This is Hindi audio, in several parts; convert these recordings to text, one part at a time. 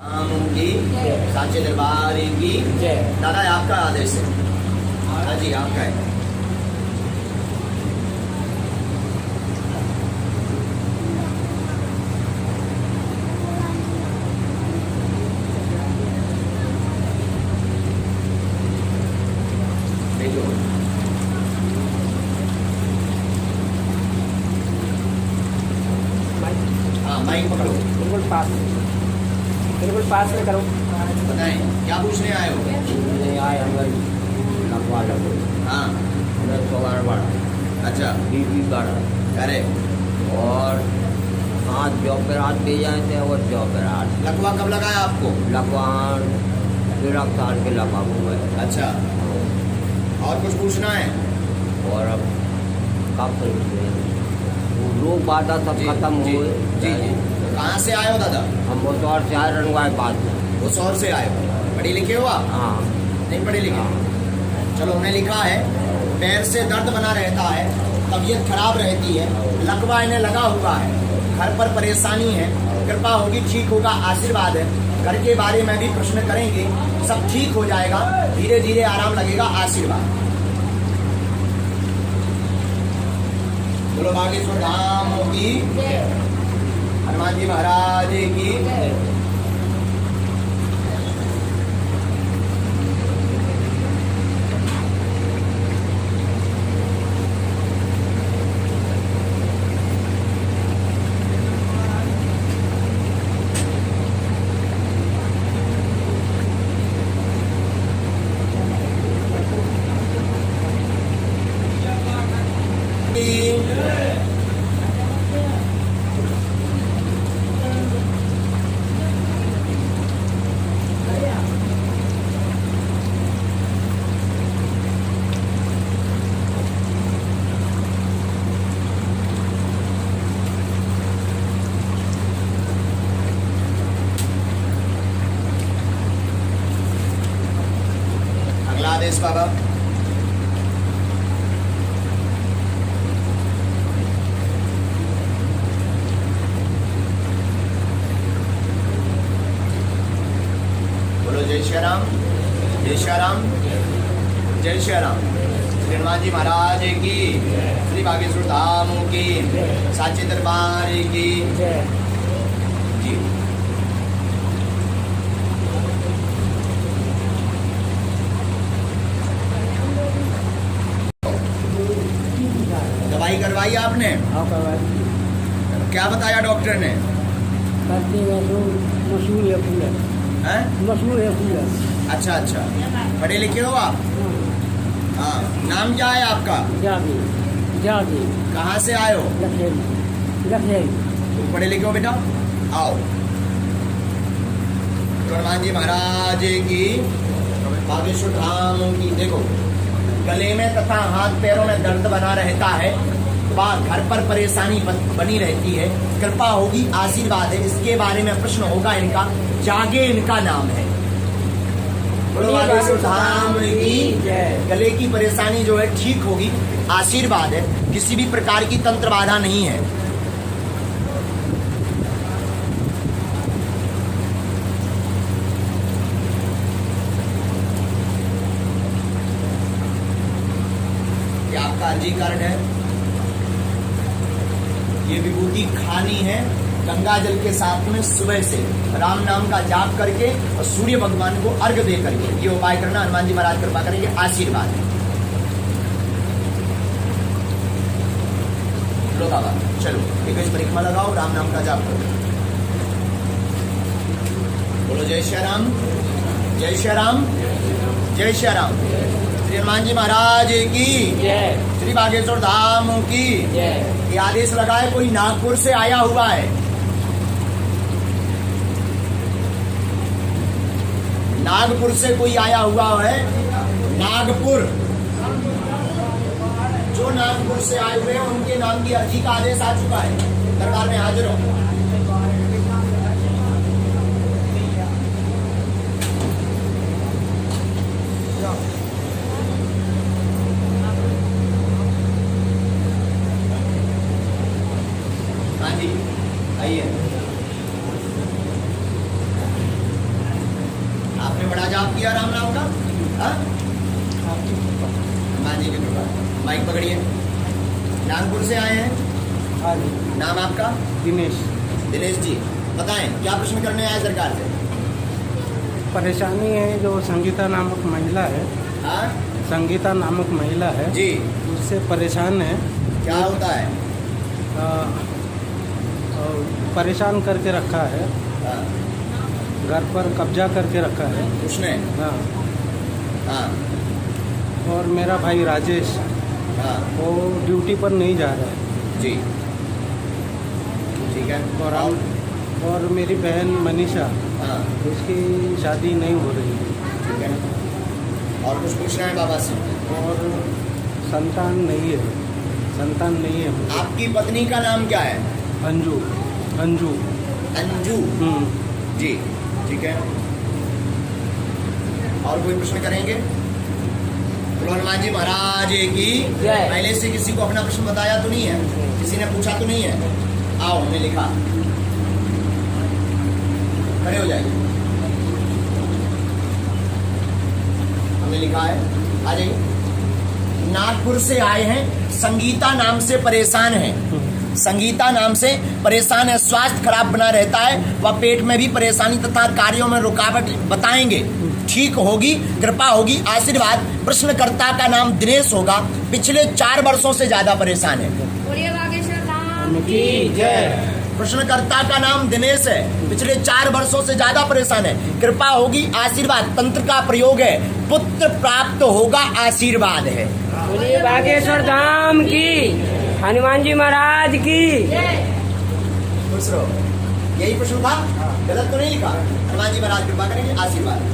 की साचे दरबार की दादा आपका आदेश है। हाँ जी आपका है। हाँ माइक पकड़ो, बिल्कुल पास में करो। बताएं क्या पूछने आए हो? नहीं आए हम लगवा लो। हाँ 10 अच्छा बीबी कर करे और हाथ जॉबरात दे जाते हैं और जॉबरात लकवा कब लगाया आपको? लगवान 13 साल के लगा हुआ है। अच्छा और कुछ पूछना है? और अब कब लोग बाधा सब जी, खत्म जी, हुए। जी जी कहाँ से आए हो दादा? हम वो तो और चार रंगवाए बात में। वो शहर से आए हो। पढ़े लिखे हो आप? हाँ नहीं पढ़े लिखे? हाँ। चलो उन्हें लिखा है पैर से दर्द बना रहता है, तबीयत खराब रहती है, लकवा इन्हें लगा हुआ है, घर पर परेशानी है, कृपा होगी ठीक होगा, आशीर्वाद है। घर के बारे में भी प्रश्न करेंगे, सब ठीक हो जाएगा, धीरे धीरे आराम लगेगा, आशीर्वाद। बोलो बागेश्वर धाम की, हनुमान जी महाराज की। अगला आदेश बाबा। बोलो जय श्री राम, जय श्री राम, जय श्री राम। श्री हनुमान जी महाराज की, श्री बागेश्वर धाम की, साचे दरबार की जी। दवाई करवाई आपने? हाँ क्या बताया डॉक्टर ने? मशहूर है फूल हैं? मशहूर है फूल। अच्छा अच्छा पढ़े लिखे हो आप? हाँ नाम क्या है आपका? जादी कहाँ से आए हो? लखेल तुम पढ़े लिखे हो बेटा? आओ। हनुमान जी महाराज की, बागेश्वर धाम की। देखो गले में तथा हाथ पैरों में दर्द बना रहता है, घर पर परेशानी बनी रहती है, कृपा होगी, आशीर्वाद है। इसके बारे में प्रश्न होगा इनका, जागे इनका नाम है। बागेश्वर धाम की, गले की परेशानी जो है ठीक होगी, आशीर्वाद है, किसी भी प्रकार की तंत्र बाधा नहीं है। ये आपका अर्जी कार्ड है। ये विभूति खानी है गंगा जल के साथ में सुबह से राम नाम का जाप करके और सूर्य भगवान को अर्घ दे करके ये उपाय करना। हनुमान जी महाराज कृपा करेंगे, आशीर्वाद है। लो बाबा चलो एक परिक्रमा लगाओ, राम नाम का जाप करो। बोलो जय श्री राम, जय श्री राम, जय श्री राम। श्री हनुमान जी महाराज की, श्री बागेश्वर धाम की। ये आदेश लगा है, कोई नागपुर से आया हुआ है। नागपुर से कोई आया हुआ है, नागपुर। जो नागपुर से आए हुए हैं उनके नाम की अर्जी का आदेश आ चुका है, दरबार में हाजिर हो। हाँ जी आइए। बड़ा जाप किया राम नाम का? हाँ? हनुमान जी की कृपा। माइक पकड़िए। नागपुर से आए हैं? हाँ जी, नाम आपका? दिनेश। दिनेश जी, बताएं क्या प्रश्न करने आए सरकार से? परेशानी है जो संगीता नामक महिला है, हाँ संगीता नामक महिला है, जी, उससे परेशान है। क्या होता है? आ, आ, परेशान करके रखा है, हाँ, घर पर कब्जा करके रखा है। उसने? हाँ, हाँ और मेरा भाई राजेश हाँ वो ड्यूटी पर नहीं जा रहा है। जी, ठीक है। और मेरी बहन मनीषा, हाँ उसकी शादी नहीं हो रही है ठीक है। और कुछ पूछना है बाबा से? और संतान नहीं है मुझे। आपकी पत्नी का नाम क्या है? अंजू। अंजू। जी, ठीक है। और कोई प्रश्न करेंगे? बोलो हनुमान जी महाराज की जय। पहले से किसी को अपना प्रश्न बताया तो नहीं है? किसी ने पूछा तो नहीं है? आओ, हमने लिखा। खड़े हो जाइए। हमने लिखा है, आ जाइए। नागपुर से आए हैं, संगीता नाम से परेशान है। संगीता नाम से परेशान है, स्वास्थ्य खराब बना रहता है, वह पेट में भी परेशानी तथा कार्यों में रुकावट बताएंगे। ठीक होगी, कृपा होगी, आशीर्वाद। प्रश्नकर्ता का नाम दिनेश होगा, पिछले 4 वर्षों से ज्यादा परेशान है। बोलिए बागेश्वर धाम की जय। प्रश्नकर्ता का नाम दिनेश है, पिछले 4 वर्षों से ज्यादा परेशान है। कृपा होगी, आशीर्वाद। तंत्र का प्रयोग है, पुत्र प्राप्त होगा, आशीर्वाद है। बोलिए बागेश्वर धाम की, हनुमान जी महाराज की। खुश रहो। यही प्रश्न था, गलत तो नहीं लिखा? हनुमान जी महाराज कृपा करेंगे, आशीर्वाद।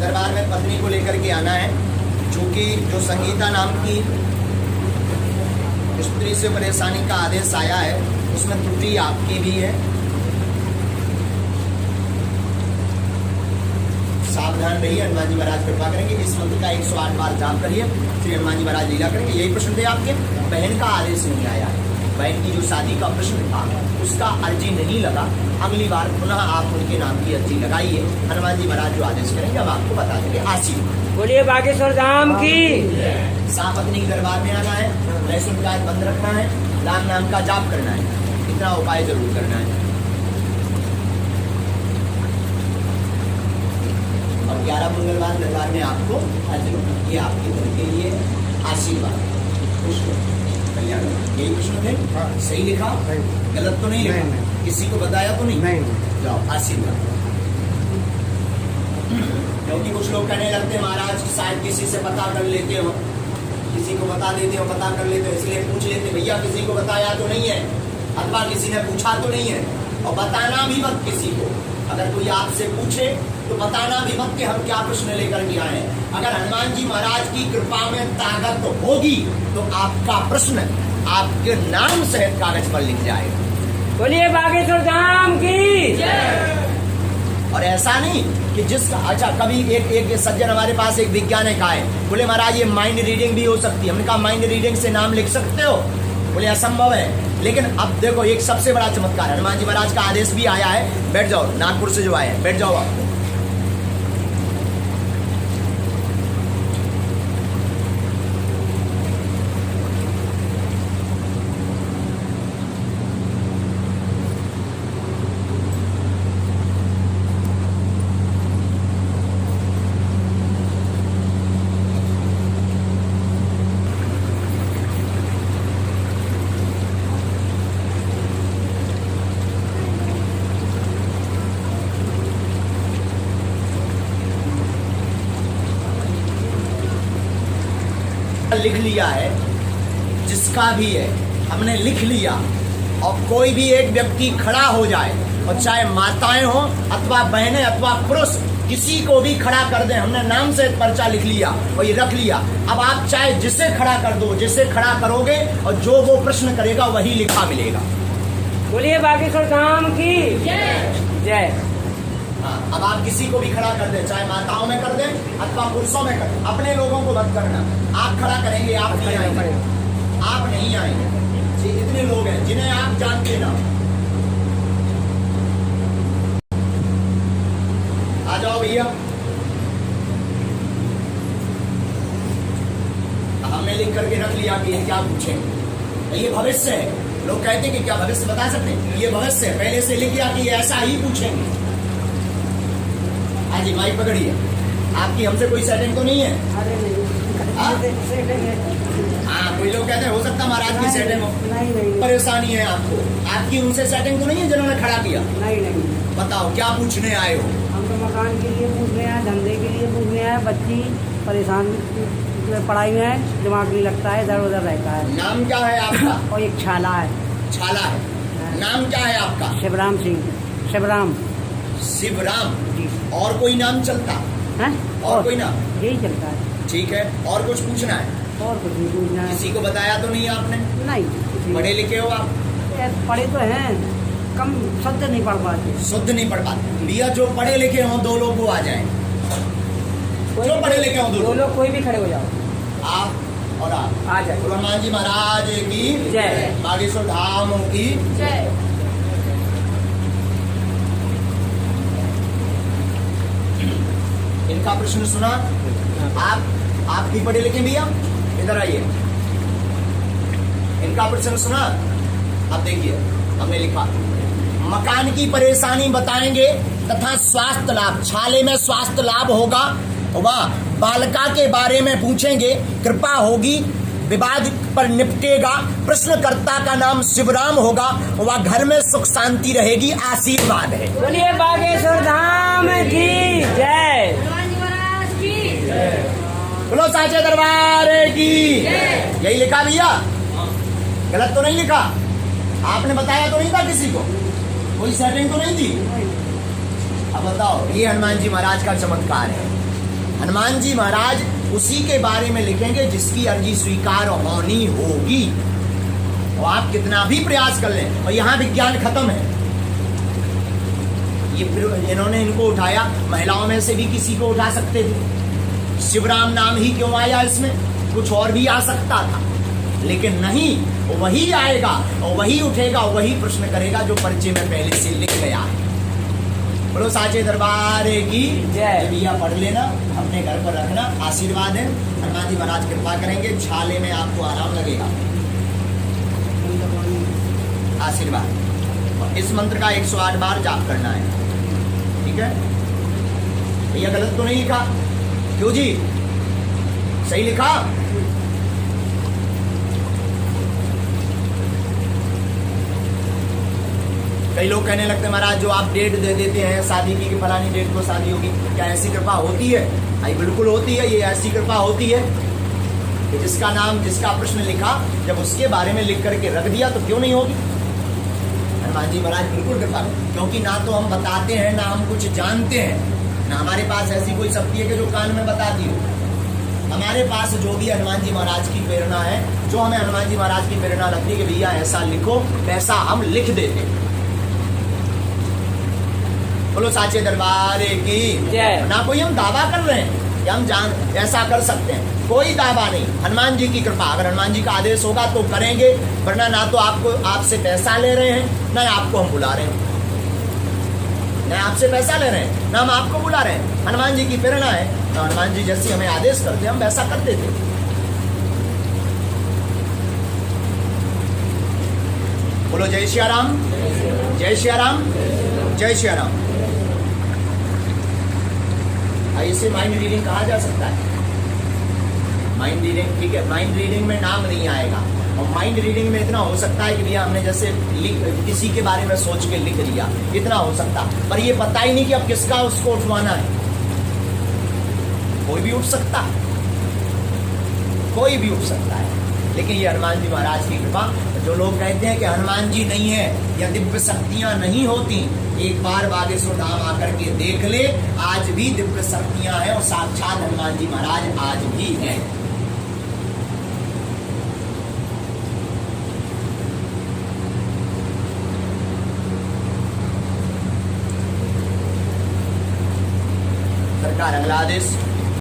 दरबार में पत्नी को लेकर के आना है, चूंकि जो संगीता नाम की स्त्री से परेशानी का आदेश आया है, उसमें त्रुटि आपकी भी है। सावधान रहिए, हनुमान जी महाराज कृपा करेंगे। इस मंत्र का 108 बार जाप करिए, श्री हनुमान जी महाराज लीला करेंगे। यही प्रश्न थे आपके, बहन का आदेश नहीं आया है। बहन की जो शादी का प्रश्न था उसका अर्जी नहीं लगा। अगली बार पुनः आप उनके नाम की अर्जी लगाइए, हनुमान जी महाराज जो आदेश करेंगे हम आपको बता देंगे। आशीर्वाद। बोलिए बागेश्वर धाम की। साफ अपनी दरबार में आना है, लहसुन प्याज बंद रखना है, राम नाम का जाप करना है, इतना उपाय जरूर करना है। और 11 मंगलवार दरबार में आपको हाजिर होना, ये आपके घर के लिए आशीर्वाद। खुश रहो, कल्याण हो। यही प्रश्न थे? सही लिखा? गलत तो नहीं लिखा? नहीं। किसी को बताया तो नहीं? नहीं। जाओ, आशीर्वाद। क्योंकि कुछ लोग कहने लगते हैं महाराज शायद किसी से पता कर लेते हो, किसी को बता देते हो, पता कर लेते हो, इसलिए पूछ लेते भैया किसी को बताया तो नहीं है, अथवा किसी ने पूछा तो नहीं है। और बताना भी मत किसी को। अगर कोई आपसे पूछे तो बताना भी मत कि हम क्या प्रश्न लेकर के आए हैं। अगर हनुमान जी महाराज की कृपा में ताकत होगी तो आपका प्रश्न आपके नाम सहित कागज पर लिख जाएगा। बोलिए बागेश्वर धाम की। और ऐसा नहीं कि अच्छा कभी एक सज्जन हमारे पास एक वैज्ञानिक आए, बोले महाराज ये माइंड रीडिंग भी हो सकती है। हमने कहा माइंड रीडिंग से नाम लिख सकते हो? बोले असंभव है। लेकिन अब देखो एक सबसे बड़ा चमत्कार, हनुमान जी महाराज का आदेश भी आया है। बैठ जाओ, नागपुर से जो आए हैं, बैठ जाओ आप। लिख लिया है, जिसका भी है हमने लिख लिया। और कोई भी एक व्यक्ति खड़ा हो जाए, और चाहे माताएं हो अथवा बहनें अथवा पुरुष, किसी को भी खड़ा कर दे, हमने नाम से पर्चा लिख लिया और ये रख लिया। अब आप चाहे जिसे खड़ा कर दो, जिसे खड़ा करोगे और जो वो प्रश्न करेगा वही लिखा मिलेगा। बोलिए बागेश्वर धाम की जय। हाँ, अब आप किसी को भी खड़ा कर दें, चाहे माताओं में कर दें अथवा पुरुषों में कर दें, अपने लोगों को मत करना। आप खड़ा करेंगे, आप नहीं आएंगे, आप नहीं आएंगे। इतने लोग हैं जिन्हें आप जानते ना। आ जाओ भैया। हमने लिख करके रख लिया कि ये क्या पूछेंगे। ये भविष्य है। लोग कहते हैं कि क्या भविष्य बता सकते हैं? ये भविष्य है, पहले से लिख लिया कि ये ऐसा ही पूछेंगे। हाँ जी, माइक पकड़िए। आपकी हमसे कोई सेटिंग तो नहीं है? अरे हाँ? नहीं, हाँ, कोई लोग कहते हैं हो सकता महाराज की सेटिंग हो। नहीं परेशानी है आपको, आपकी उनसे सेटिंग तो नहीं है जिन्होंने खड़ा किया? नहीं। बताओ क्या पूछने आए हो? हम तो मकान के लिए पूछ रहे हैं, धंधे के लिए पूछ रहे हैं। बच्ची परेशान पढ़ाई में दिमाग नहीं लगता है, इधर उधर रहता है। नाम क्या है आपका? और एक छाला है। छाला है। नाम क्या है आपका? शिवराम सिंह। शिवराम शिवराम। जी। और कोई नाम चलता? है और कोई नाम? यही चलता है। ठीक है, और कुछ पूछना है? और कुछ नहीं पूछना है। किसी को बताया तो नहीं आपने? नहीं। पढ़े लिखे हो आप? पढ़े तो हैं, कम शब्द नहीं पढ़ पाते। शुद्ध नहीं पढ़ पाते। भैया जो पढ़े लिखे हों दो लोग वो आ जाए। जो पढ़े लिखे हों दो लोग कोई भी खड़े हो जाओ। आप और आप आ जाए। गुरु हनुमान जी महाराज की जय। बागेश्वर धाम की जय। इनका प्रश्न सुना आप भी पढ़े लिखे भैया, इधर आइए। इनका प्रश्न सुना? अब देखिए, हमने लिखा मकान की परेशानी बताएंगे तथा स्वास्थ्य लाभ, छाले में स्वास्थ्य लाभ होगा, वह बालिका के बारे में पूछेंगे, कृपा होगी, विवाद पर निपटेगा, प्रश्नकर्ता का नाम शिवराम होगा, वह घर में सुख शांति रहेगी, आशीर्वाद है। बोलिए बागेश्वर धाम की जय। हनुमान जी महाराज की बोलो साचे दरबार की। यही लिखा भैया? गलत तो नहीं लिखा? आपने बताया तो नहीं था किसी को? कोई सेटिंग तो नहीं थी? अब बताओ, ये हनुमान जी महाराज का चमत्कार है। हनुमान जी महाराज उसी के बारे में लिखेंगे जिसकी अर्जी स्वीकार होनी होगी। और आप कितना भी प्रयास कर लें, और यहाँ विज्ञान खत्म है। ये फिर इन्होंने इनको उठाया, महिलाओं में से भी किसी को उठा सकते थे। शिवराम नाम ही क्यों आया इसमें? कुछ और भी आ सकता था, लेकिन नहीं, वही आएगा और वही उठेगा, वही प्रश्न करेगा जो परिचय में पहले से लिख गया है। बोलो साचे दरबार की जय। भैया पढ़ लेना, अपने घर पर रखना, आशीर्वाद है। हनुमान जी महाराज कृपा करेंगे, छाले में आपको आराम लगेगा, आशीर्वाद। और इस मंत्र का 108 बार जाप करना है, ठीक है भैया? गलत तो नहीं लिखा? क्यों जी, सही लिखा? कई लोग कहने लगते हैं महाराज जो आप डेट दे देते हैं शादी की कि फलानी डेट को शादी होगी, क्या ऐसी कृपा होती है? आई बिल्कुल होती है। ये ऐसी कृपा होती है कि जिसका नाम, जिसका प्रश्न लिखा, जब उसके बारे में लिख करके रख दिया तो क्यों नहीं होगी? हनुमान जी महाराज बिल्कुल कृपा, क्योंकि ना तो हम बताते हैं, ना हम कुछ जानते हैं, ना हमारे पास ऐसी कोई शक्ति है कि जो कान में बताती हो। हमारे पास जो भी हनुमान जी महाराज की प्रेरणा है, जो हमें हनुमान जी महाराज की प्रेरणा लगती है कि भैया ऐसा लिखो, वैसा हम लिख देते हैं। बोलो साचे दरबार की जय। ना कोई हम दावा कर रहे हैं कि हम जान ऐसा कर सकते हैं, कोई दावा नहीं। हनुमान जी की कृपा, अगर हनुमान जी का आदेश होगा तो करेंगे, वरना ना तो आपको, आपसे पैसा ले रहे हैं, ना आपको हम बुला रहे हैं, ना आपसे पैसा ले रहे हैं, ना हम आपको बुला रहे हैं। हनुमान जी की प्रेरणा है, तो हनुमान जी जैसी हमें आदेश करते हम वैसा कर देते। बोलो जय श्री राम, जय श्री राम, जय श्री राम। इसे माइंड रीडिंग कहा जा सकता है। माइंड रीडिंग, ठीक है, माइंड रीडिंग में नाम नहीं आएगा, और माइंड रीडिंग में इतना हो सकता है कि भैया हमने जैसे किसी के बारे में सोच के लिख लिया, इतना हो सकता, पर ये पता ही नहीं कि अब किसका उसको उठवाना है। कोई भी उठ सकता है, कोई भी उठ सकता है, लेकिन ये हनुमान जी महाराज की कृपा। जो लोग कहते हैं कि हनुमान जी नहीं है या दिव्य शक्तियां नहीं होती, एक बार बागेश्वर धाम आकर के देख ले, आज भी दिव्य शक्तियां हैं और साक्षात हनुमान जी महाराज आज भी हैं। सरकार अगला आदेश।